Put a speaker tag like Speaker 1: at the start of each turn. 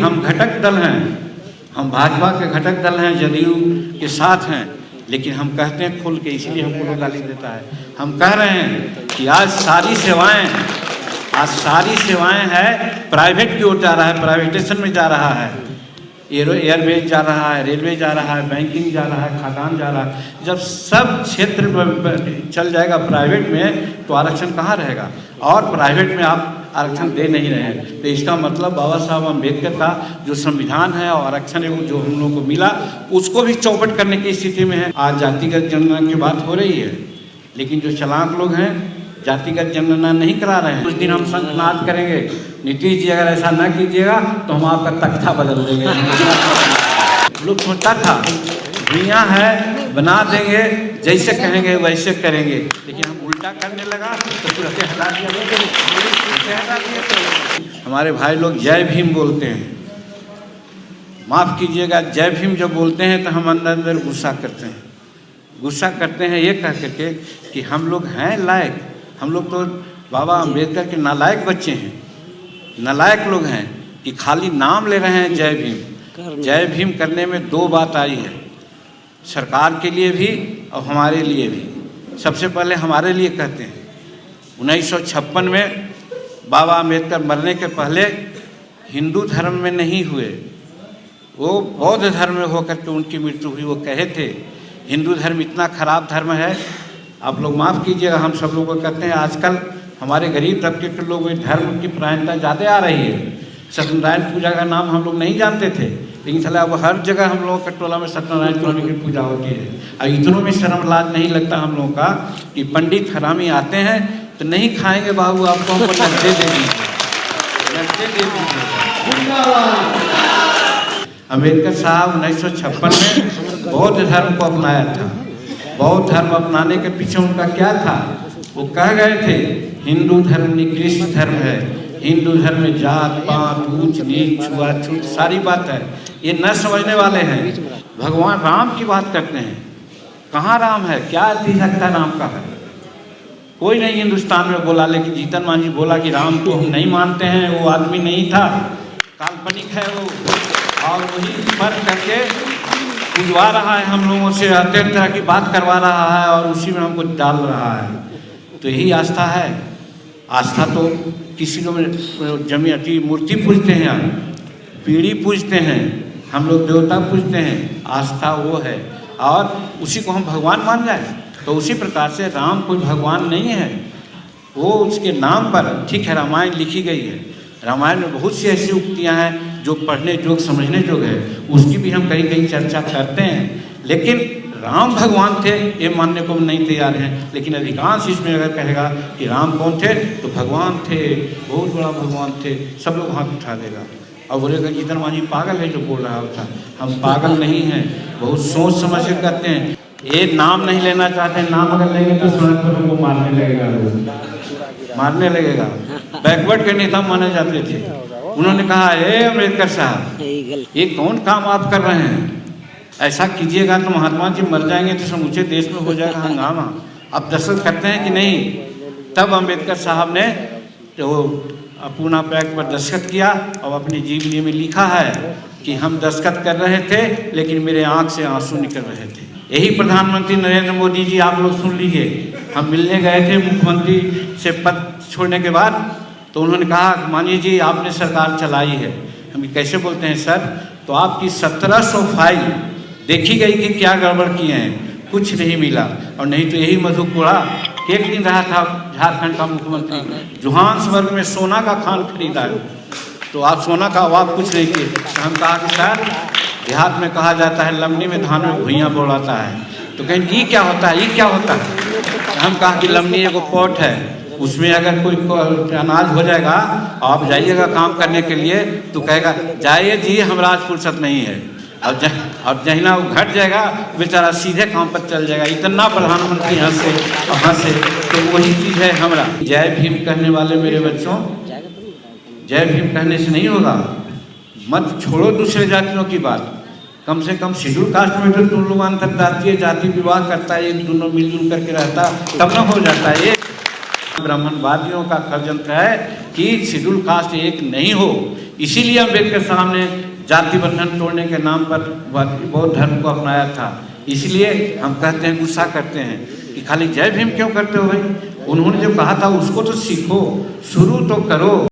Speaker 1: हम घटक दल हैं, हम भाजपा के घटक दल हैं, जदयू के साथ हैं, लेकिन हम कहते हैं खुल के, इसीलिए हमको लोग गाली देता है। हम कह रहे हैं कि आज सारी सेवाएं हैं प्राइवेट की ओर जा रहा है, प्राइवेटेशन में जा रहा है। एयरवेज जा रहा है, रेलवे जा रहा है, बैंकिंग जा रहा है, खादान जा रहा है। जब सब क्षेत्र चल जाएगा प्राइवेट में तो आरक्षण कहाँ रहेगा? और प्राइवेट में आप आरक्षण दे नहीं रहे हैं, तो इसका मतलब बाबा साहब अम्बेडकर का जो संविधान है और आरक्षण जो हम लोगों को मिला उसको भी चौपट करने की स्थिति में है। आज जातिगत जनगणना की बात हो रही है, लेकिन जो चालाक लोग हैं जातिगत जनगणना नहीं करा रहे हैं। उस दिन हम शंखनाद करेंगे, नीतीश जी अगर ऐसा न कीजिएगा तो हम आपका तख्ता बदल देंगे। लोग सोचता था दुनिया है, बना देंगे, जैसे कहेंगे वैसे करेंगे, लेकिन हम उल्टा करने लगा तो तुरंत हटा दिया। हमारे भाई लोग जय भीम बोलते हैं, माफ़ कीजिएगा, जय भीम जब बोलते हैं तो हम अंदर अंदर गुस्सा करते हैं ये कह करके कि हम लोग हैं लायक। हम लोग तो बाबा अम्बेडकर के नालायक बच्चे हैं, नालायक लोग हैं कि खाली नाम ले रहे हैं जय भीम। जय भीम करने में दो बात आई है, सरकार के लिए भी और हमारे लिए भी। सबसे पहले हमारे लिए कहते हैं, 1956 में बाबा अम्बेडकर मरने के पहले हिंदू धर्म में नहीं हुए, वो बौद्ध धर्म में होकर के उनकी मृत्यु हुई। वो कहे थे हिंदू धर्म इतना खराब धर्म है। आप लोग माफ़ कीजिएगा, हम सब लोग को कहते हैं आजकल हमारे गरीब तबके के लोग धर्म की प्रायणता ज़्यादा आ रही है। सत्यनारायण पूजा का नाम हम लोग नहीं जानते थे, लेकिन चला अब हर जगह हम लोगों के टोला में सत्यनारायण स्वामी की पूजा होती है। और इतनों में शर्म लाज नहीं लगता हम लोगों का कि पंडित हरामी आते हैं तो नहीं खाएंगे बाबू, आपको हमको नकदे दे दीजिए। अम्बेडकर साहब 1956 में बौद्ध धर्म को अपनाया था। बौद्ध धर्म अपनाने के पीछे उनका क्या था? वो कह गए थे हिंदू धर्म निकृष्ट धर्म है, हिंदू धर्म में जात पात ऊंच नीच छुआछूत सारी बात है। ये न समझने वाले हैं। भगवान राम की बात करते हैं, कहाँ राम है? क्या अधिकता राम का है? कोई नहीं हिंदुस्तान में बोला, लेकिन जीतन मांझी बोला कि राम को हम नहीं मानते हैं, वो आदमी नहीं था, काल्पनिक है वो। और वही फर्क करके बुझवा रहा है हम लोगों से, हर तरह की बात करवा रहा है और उसी में हमको डाल रहा है। तो यही आस्था है। आस्था तो किसी को जमीयती मूर्ति पूजते हैं, पीढ़ी पूजते हैं, हम लोग देवता पूजते हैं, आस्था वो है और उसी को हम भगवान मान जाए। तो उसी प्रकार से राम कोई भगवान नहीं है, वो उसके नाम पर, ठीक है, रामायण लिखी गई है। रामायण में बहुत सी ऐसी उक्तियाँ हैं जो पढ़ने जोग समझने जोग है, उसकी भी हम कहीं कहीं चर्चा करते हैं। लेकिन राम भगवान थे ये मानने को हम नहीं तैयार हैं। लेकिन अधिकांश इसमें अगर कहेगा कि राम कौन थे तो भगवान थे, बहुत बड़ा भगवान थे, सब लोग हाथ उठा देगा और बोलेगा जीतन मांझी पागल है जो बोल रहा होता। हम पागल नहीं हैं, बहुत सोच समझ कर करते हैं। ये नाम नहीं लेना चाहते, नाम अगर लेंगे तो सड़क पर हमको मारने लगेगा। बैकवर्ड के नेता माने जाते थे। उन्होंने कहा अम्बेडकर साहब ये कौन काम आप कर रहे हैं? ऐसा कीजिएगा तो महात्मा जी मर जाएंगे तो समूचे देश में हो जाएगा हंगामा। आप दस्तखत करते हैं कि नहीं? तब अम्बेडकर साहब ने तो पूना पैक्ट पर दस्तखत किया और अपनी जीवनी में लिखा है कि हम दस्तखत कर रहे थे लेकिन मेरे आँख से आंसू निकल रहे थे। यही प्रधानमंत्री नरेंद्र मोदी जी, आप लोग सुन लीजिए, हम मिलने गए थे मुख्यमंत्री से पद छोड़ने के बाद, तो उन्होंने कहा मानिए जी आपने सरकार चलाई है। हम कैसे बोलते हैं सर? तो आपकी 1700 फाइल देखी गई कि क्या गड़बड़ किए हैं, कुछ नहीं मिला। और नहीं तो यही मधु कोड़ा एक दिन रहा था झारखंड का मुख्यमंत्री, जोहान्सबर्ग में सोना का खान खरीदा है, तो आप सोना का अभाव कुछ नहीं किए। तो हम कहा कि सर देहात में कहा जाता है लमनी में धान में भुइयाँ बोलाता है, तो कहें ये क्या होता है, ये क्या होता है? हम कहा कि लमनी एगो पॉट है, उसमें अगर कोई अनाज हो जाएगा आप जाइएगा काम करने के लिए तो कहेगा जाइए जी हमरा आज फुर्सत नहीं है, और जहिना वो घट जाएगा बेचारा सीधे काम पर चल जाएगा। इतना प्रधानमंत्री यहाँ से तो वही चीज़ है हमारा। जय भीम कहने वाले मेरे बच्चों, जय भीम कहने से नहीं होगा। मत छोड़ो दूसरे जातियों की बात, कम से कम शेड्यूल कास्ट में तो तुम लोग अंतर्राष्ट्रीय जाति विवाह करता है, एक दोनों मिलजुल करके रहता तब न हो जाता है। ब्राह्मणवादियों का षड्यंत्र है कि शेड्यूल कास्ट एक नहीं हो, इसीलिए अम्बेडकर साहब ने जाति बंधन तोड़ने के नाम पर बौद्ध धर्म को अपनाया था। इसलिए हम कहते हैं, गुस्सा करते हैं कि खाली जय भीम क्यों करते हो भाई? उन्होंने जो कहा था उसको तो सीखो, शुरू तो करो।